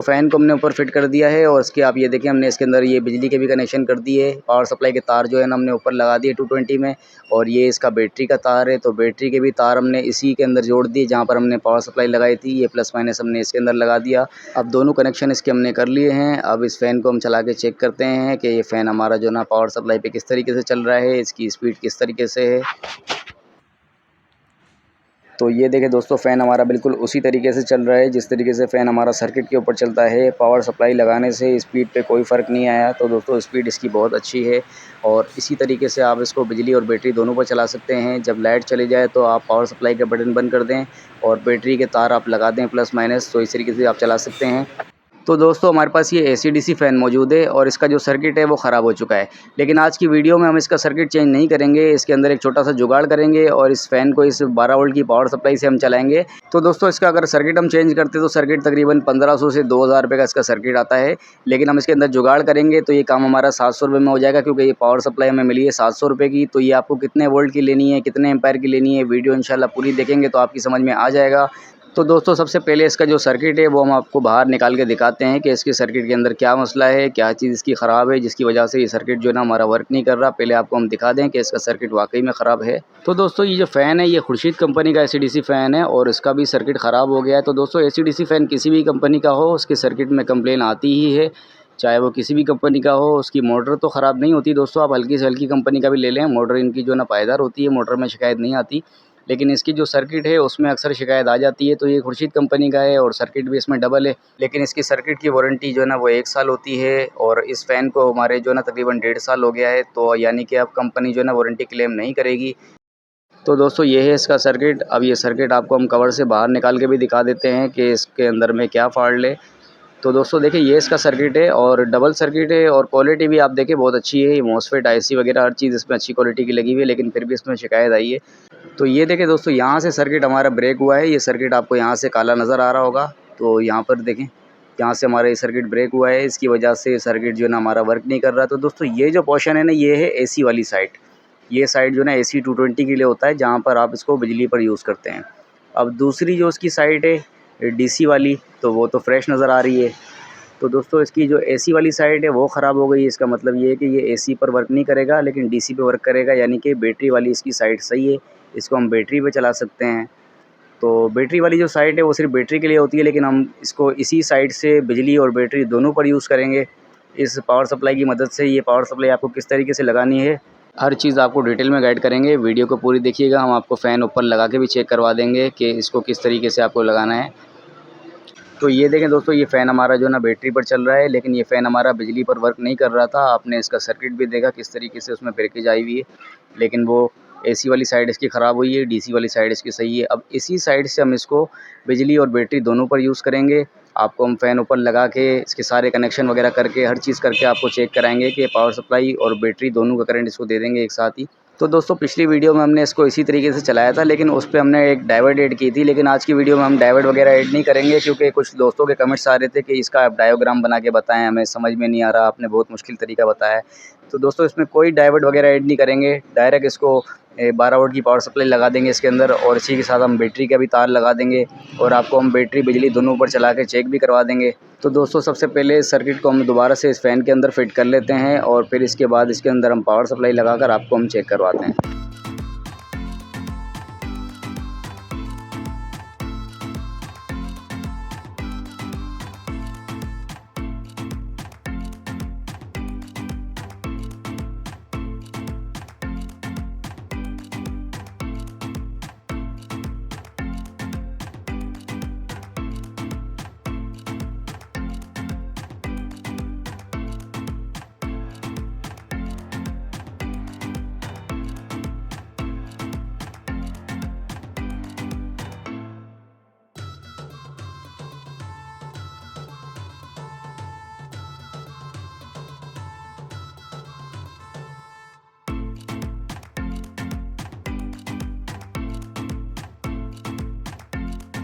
Fan को हमने ऊपर फिट कर दिया है और इसके आप ये देखें हमने इसके अंदर ये बिजली के भी कनेक्शन कर दिए। पावर सप्लाई के तार जो है ना हमने ऊपर लगा दिए 220 में, और ये इसका बैटरी का तार है, तो बैटरी के भी तार हमने इसी के अंदर जोड़ दिए जहाँ पर हमने पावर सप्लाई लगाई थी। ये प्लस माइनस हमने इसके अंदर लगा दिया। अब दोनों कनेक्शन इसके हमने कर लिए हैं। अब इस फ़ैन को हम चला के चेक करते हैं कि ये फ़ैन हमारा जो ना पावर सप्लाई पे किस तरीके से चल रहा है, इसकी स्पीड किस तरीके से है। तो ये देखें दोस्तों, फ़ैन हमारा बिल्कुल उसी तरीके से चल रहा है जिस तरीके से फ़ैन हमारा सर्किट के ऊपर चलता है। पावर सप्लाई लगाने से स्पीड पे कोई फ़र्क नहीं आया। तो दोस्तों स्पीड इसकी बहुत अच्छी है और इसी तरीके से आप इसको बिजली और बैटरी दोनों पर चला सकते हैं। जब लाइट चली जाए तो आप पावर सप्लाई का बटन बंद कर दें और बैटरी के तार आप लगा दें प्लस माइनस, तो इस तरीके से आप चला सकते हैं। तो दोस्तों हमारे पास ये AC/DC फ़ैन मौजूद है और इसका जो सर्किट है वो ख़राब हो चुका है। लेकिन आज की वीडियो में हम इसका सर्किट चेंज नहीं करेंगे, इसके अंदर एक छोटा सा जुगाड़ करेंगे और इस फ़ैन को इस 12 वोल्ट की पावर सप्लाई से हम चलाएँगे। तो दोस्तों इसका अगर सर्किट हम चेंज करते तो सर्किट तकरीबन 1500 से 2000 रुपये का इसका सर्किट आता है। लेकिन हम इसके अंदर जुगाड़ करेंगे तो ये काम हमारा 700 रुपये में हो जाएगा, क्योंकि ये पावर सप्लाई हमें मिली है 700 रुपये की। तो ये आपको कितने वोल्ट की लेनी है, कितने एम्पायर की लेनी है, वीडियो इंशाल्लाह पूरी देखेंगे तो आपकी समझ में आ जाएगा। तो दोस्तों सबसे पहले इसका जो सर्किट है वो हम आपको बाहर निकाल के दिखाते हैं कि इसके सर्किट के अंदर क्या मसला है, क्या चीज़ इसकी ख़राब है जिसकी वजह से ये सर्किट जो है ना हमारा वर्क नहीं कर रहा। पहले आपको हम दिखा दें कि इसका सर्किट वाकई में ख़राब है। तो दोस्तों ये जो फ़ैन है ये खुर्शीद कंपनी का AC/DC फ़ैन है और इसका भी सर्किट ख़राब हो गया है। तो दोस्तों AC/DC फ़ैन किसी भी कंपनी का हो उसके सर्किट में कंप्लेन आती ही है, चाहे वो किसी भी कंपनी का हो। उसकी मोटर तो ख़राब नहीं होती दोस्तों, आप हल्की से हल्की कंपनी का भी ले लें, मोटर इनकी जो ना पायदार होती है, मोटर में शिकायत नहीं आती। लेकिन इसकी जो सर्किट है उसमें अक्सर शिकायत आ जाती है। तो ये खुर्शीद कंपनी का है और सर्किट भी इसमें डबल है। लेकिन इसकी सर्किट की वारंटी जो है ना वो 1 साल होती है और इस फ़ैन को हमारे जो है ना तकरीबन 1.5 साल हो गया है। तो यानी कि अब कंपनी जो है ना वारंटी क्लेम नहीं करेगी। तो दोस्तों ये है इसका सर्किट। अब ये सर्किट आपको हम कवर से बाहर निकाल के भी दिखा देते हैं कि इसके अंदर में क्या फ़ॉल्ट है। तो दोस्तों देखिए ये इसका सर्किट है और डबल सर्किट है और क्वालिटी भी आप देखें बहुत अच्छी है। ये मॉसफेट IC वगैरह हर चीज़ इसमें अच्छी क्वालिटी की लगी हुई है, लेकिन फिर भी इसमें शिकायत आई है। तो ये देखें दोस्तों, यहाँ से सर्किट हमारा ब्रेक हुआ है। ये सर्किट आपको यहाँ से काला नज़र आ रहा होगा। तो यहाँ पर देखें, यहाँ से हमारा ये सर्किट ब्रेक हुआ है, इसकी वजह से सर्किट जो है ना हमारा वर्क नहीं कर रहा। तो दोस्तों ये जो पोर्शन है ना ये है AC वाली साइड। ये साइड जो है ना AC 220 के लिए होता है, जहाँ पर आप इसको बिजली पर यूज़ करते हैं। अब दूसरी जो उसकी साइड है DC वाली, तो वो तो फ्रेश नज़र आ रही है। तो दोस्तों इसकी जो AC वाली साइड है वो ख़राब हो गई है। इसका मतलब ये है कि ये AC पर वर्क नहीं करेगा लेकिन DC पे वर्क करेगा, यानी कि बैटरी वाली इसकी साइड सही है, इसको हम बैटरी पे चला सकते हैं। तो बैटरी वाली जो साइड है वो सिर्फ बैटरी के लिए होती है, लेकिन हम इसको इसी साइड से बिजली और बैटरी दोनों पर यूज़ करेंगे। इस पावर सप्लाई की मदद से ये पावर सप्लाई आपको किस तरीके से लगानी है हर चीज़ आपको डिटेल में गाइड करेंगे। वीडियो को पूरी देखिएगा। हम आपको फ़ैन ऊपर लगा के भी चेक करवा देंगे कि इसको किस तरीके से आपको लगाना है। तो ये देखें दोस्तों, ये फ़ैन हमारा जो है ना बैटरी पर चल रहा है, लेकिन ये फ़ैन हमारा बिजली पर वर्क नहीं कर रहा था। आपने इसका सर्किट भी देखा किस तरीके से उसमें ब्रेकेज आई हुई है, लेकिन वो AC वाली साइड इसकी ख़राब हुई है, DC वाली साइड इसकी सही है। अब इसी साइड से हम इसको बिजली और बैटरी दोनों पर यूज़ करेंगे। आपको हम फ़ैन ऊपर लगा के इसके सारे कनेक्शन वगैरह करके हर चीज़ करके आपको चेक कराएँगे कि पावर सप्लाई और बैटरी दोनों का करंट इसको दे देंगे एक साथ ही। तो दोस्तों पिछली वीडियो में हमने इसको इसी तरीके से चलाया था, लेकिन उस पे हमने एक डायोड ऐड की थी। लेकिन आज की वीडियो में हम डायोड वगैरह ऐड नहीं करेंगे, क्योंकि कुछ दोस्तों के कमेंट्स आ रहे थे कि इसका आप डायोग्राम बना के बताएं, हमें समझ में नहीं आ रहा, आपने बहुत मुश्किल तरीका बताया है। तो दोस्तों इसमें कोई डायोड वगैरह ऐड नहीं करेंगे, डायरेक्ट इसको 12 वोल्ट की पावर सप्लाई लगा देंगे इसके अंदर और इसी के साथ हम बैटरी का भी तार लगा देंगे और आपको हम बैटरी बिजली दोनों ऊपर चला के चेक भी करवा देंगे। तो दोस्तों सबसे पहले इस सर्किट को हम दोबारा से इस फ़ैन के अंदर फिट कर लेते हैं और फिर इसके बाद इसके अंदर हम पावर सप्लाई लगाकर आपको हम चेक करवाते हैं।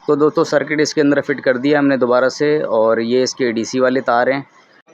तो दोस्तों सर्किट इसके अंदर फिट कर दिया हमने दोबारा से और ये इसके DC वाले तार हैं।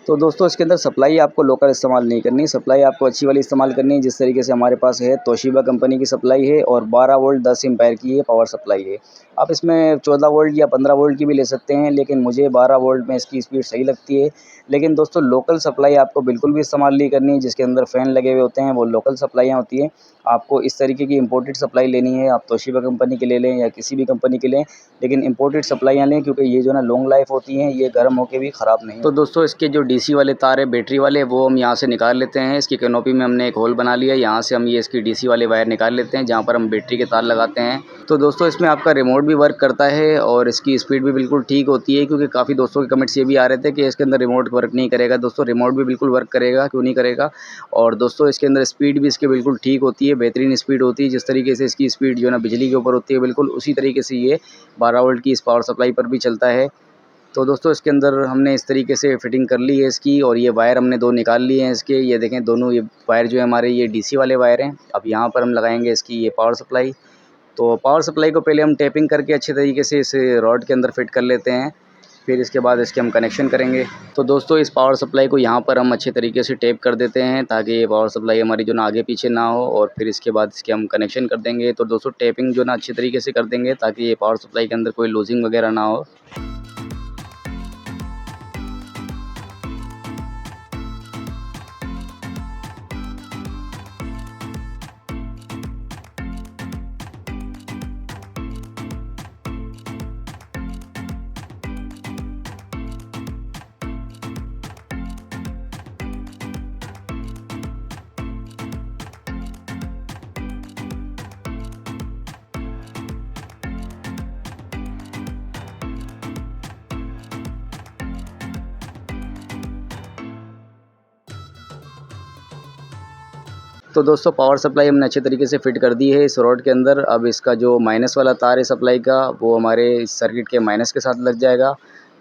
तो दोस्तों इसके अंदर सप्लाई आपको लोकल इस्तेमाल नहीं करनी, सप्लाई आपको अच्छी वाली इस्तेमाल करनी है। जिस तरीके से हमारे पास है तोशिबा कंपनी की सप्लाई है और 12 वोल्ट 10 एम्पायर की ये पावर सप्लाई है। आप इसमें 14 वोल्ट या 15 वोल्ट की भी ले सकते हैं, लेकिन मुझे 12 वोल्ट में इसकी स्पीड सही लगती है। लेकिन दोस्तों लोकल सप्लाई आपको बिल्कुल भी इस्तेमाल नहीं करनी है। जिसके अंदर फ़ैन लगे हुए होते हैं वो लोकल सप्लाइयाँ होती हैं। आपको इस तरीके की इम्पोर्टेड सप्लाई लेनी है, आप तोशिबा कंपनी की ले लें या किसी भी कंपनी की लें, लेकिन इम्पोर्टेड सप्लाइयाँ लें, क्योंकि ये जो ना लॉन्ग लाइफ होती हैं, ये गर्म होके भी ख़राब नहीं। तो दोस्तों इसके जो डीसी वाले तार है बैटरी वाले, वो हम यहाँ से निकाल लेते हैं। इसकी कैनोपी में हमने एक होल बना लिया, यहाँ से हम ये इसकी डीसी वाले वायर निकाल लेते हैं जहाँ पर हम बैटरी के तार लगाते हैं। तो दोस्तों इसमें आपका रिमोट भी वर्क करता है और इसकी स्पीड भी बिल्कुल ठीक होती है, क्योंकि काफ़ी दोस्तों के कमेंट्स ये भी आ रहे थे कि इसके अंदर रिमोट वर्क नहीं करेगा। दोस्तों रिमोट भी बिल्कुल वर्क करेगा, क्यों नहीं करेगा। और दोस्तों इसके अंदर स्पीड भी इसकी बिल्कुल ठीक होती है, बेहतरीन स्पीड होती है। जिस तरीके से इसकी स्पीड जो है ना बिजली के ऊपर होती है, बिल्कुल उसी तरीके से ये 12 वोल्ट की इस पावर सप्लाई पर भी चलता है। तो दोस्तों इसके अंदर हमने इस तरीके से फिटिंग कर ली है इसकी, और ये वायर हमने 2 निकाल लिए हैं इसके। ये देखें दोनों ये वायर जो है हमारे ये डीसी वाले वायर हैं। अब यहाँ पर हम लगाएंगे इसकी ये पावर सप्लाई। तो पावर सप्लाई को पहले हम टेपिंग करके अच्छे तरीके से इस रॉड के अंदर फिट कर लेते हैं, फिर इसके बाद इसके हम कनेक्शन करेंगे। तो दोस्तों इस पावर सप्लाई को यहाँ पर हम अच्छे तरीके से टेप कर देते हैं, ताकि ये पावर सप्लाई हमारी जो ना आगे पीछे ना हो, और फिर इसके बाद इसके हम कनेक्शन कर देंगे। तो दोस्तों टेपिंग जो ना अच्छे तरीके से कर देंगे, ताकि ये पावर सप्लाई के अंदर कोई लूजिंग वगैरह ना हो। तो दोस्तों पावर सप्लाई हमने अच्छे तरीके से फिट कर दी है इस रॉड के अंदर। अब इसका जो माइनस वाला तार है सप्लाई का, वो हमारे इस सर्किट के माइनस के साथ लग जाएगा,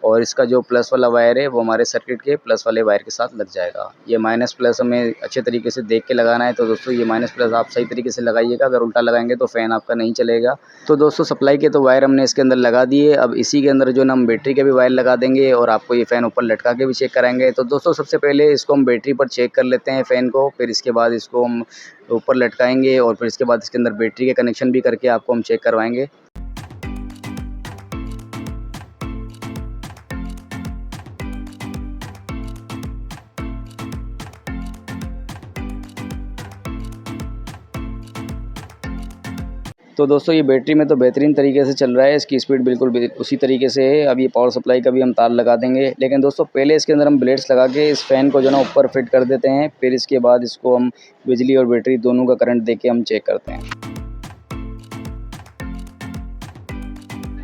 और इसका जो प्लस वाला वायर है वो हमारे सर्किट के प्लस वाले वायर के साथ लग जाएगा। ये माइनस प्लस हमें अच्छे तरीके से देख के लगाना है। तो दोस्तों ये माइनस प्लस आप सही तरीके से लगाइएगा, अगर उल्टा लगाएंगे तो फ़ैन आपका नहीं चलेगा। तो दोस्तों सप्लाई के तो वायर हमने इसके अंदर लगा दिए। अब इसी के अंदर जो ना हम बैटरी के भी वायर लगा देंगे, और आपको ये फ़ैन ऊपर लटका के भी चेक कराएंगे। तो दोस्तों सबसे पहले इसको हम बैटरी पर चेक कर लेते हैं फ़ैन को, फिर इसके बाद इसको हम ऊपर लटकाएंगे, और फिर इसके बाद इसके अंदर बैटरी के कनेक्शन भी करके आपको हम चेक करवाएंगे। तो दोस्तों ये बैटरी में तो बेहतरीन तरीके से चल रहा है, इसकी स्पीड बिल्कुल भी उसी तरीके से है। अब ये पावर सप्लाई का भी हम तार लगा देंगे, लेकिन दोस्तों पहले इसके अंदर हम ब्लेड्स लगा के इस फ़ैन को जो ना ऊपर फिट कर देते हैं, फिर इसके बाद इसको हम बिजली और बैटरी दोनों का करंट दे के हम चेक करते हैं।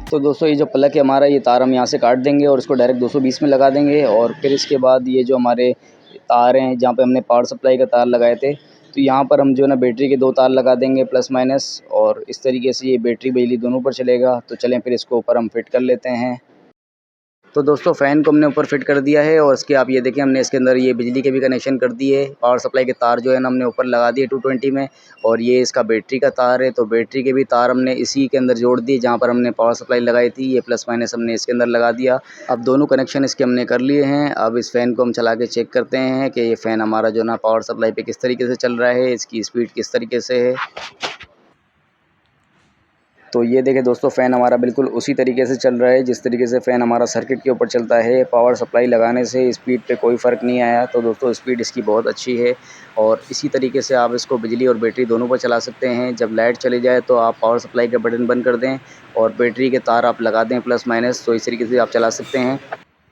तो दोस्तों ये जो प्लग है हमारा, ये तार हम यहाँ से काट देंगे और इसको डायरेक्ट 220 में लगा देंगे, और फिर इसके बाद ये जो हमारे तार हैं जहाँ पे हमने पावर सप्लाई का तार लगाए थे, तो यहाँ पर हम जो है ना बैटरी के 2 तार लगा देंगे प्लस माइनस, और इस तरीके से ये बैटरी बिजली दोनों पर चलेगा। तो चलें फिर इसको ऊपर हम फिट कर लेते हैं। तो दोस्तों फ़ैन को हमने ऊपर फिट कर दिया है, और इसके आप ये देखें हमने इसके अंदर ये बिजली के भी कनेक्शन कर दिए। पावर सप्लाई के तार जो है ना हमने ऊपर लगा दिए 220 में, और ये इसका बैटरी का तार है, तो बैटरी के भी तार हमने इसी के अंदर जोड़ दिए जहाँ पर हमने पावर सप्लाई लगाई थी। ये प्लस माइनस हमने इसके अंदर लगा दिया। अब दोनों कनेक्शन इसके हमने कर लिए हैं। अब इस फ़ैन को हम चला के चेक करते हैं कि ये फ़ैन हमारा जो ना पावर सप्लाई पे किस तरीके से चल रहा है, इसकी स्पीड किस तरीके से है। तो ये देखें दोस्तों फ़ैन हमारा बिल्कुल उसी तरीके से चल रहा है जिस तरीके से फ़ैन हमारा सर्किट के ऊपर चलता है। पावर सप्लाई लगाने से स्पीड पे कोई फ़र्क नहीं आया। तो दोस्तों स्पीड इसकी बहुत अच्छी है, और इसी तरीके से आप इसको बिजली और बैटरी दोनों पर चला सकते हैं। जब लाइट चली जाए तो आप पावर सप्लाई का बटन बंद कर दें, और बैटरी के तार आप लगा दें प्लस माइनस, तो इस तरीके से आप चला सकते हैं।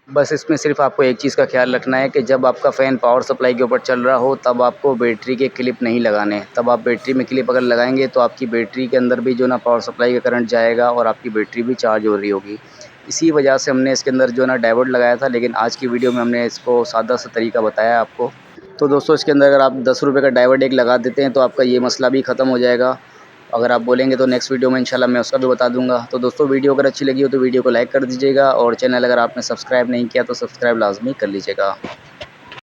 बस इसमें सिर्फ आपको एक चीज़ का ख्याल रखना है कि जब आपका फ़ैन पावर सप्लाई के ऊपर चल रहा हो, तब आपको बैटरी के क्लिप नहीं लगाने। तब आप बैटरी में क्लिप अगर लगाएंगे तो आपकी बैटरी के अंदर भी जो ना पावर सप्लाई का करंट जाएगा, और आपकी बैटरी भी चार्ज हो रही होगी। इसी वजह से हमने इसके अंदर जो ना डायोड लगाया था, लेकिन आज की वीडियो में हमने इसको सादा सा तरीका बताया आपको। तो दोस्तों इसके अंदर अगर आप 10 रुपये का डायोड एक लगा देते हैं तो आपका ये मसला भी ख़त्म हो जाएगा। अगर आप बोलेंगे तो नेक्स्ट वीडियो में इंशाल्लाह मैं उसका भी बता दूंगा। तो दोस्तों वीडियो अगर अच्छी लगी हो तो वीडियो को लाइक कर दीजिएगा, और चैनल अगर आपने सब्सक्राइब नहीं किया तो सब्सक्राइब लाजमी कर लीजिएगा।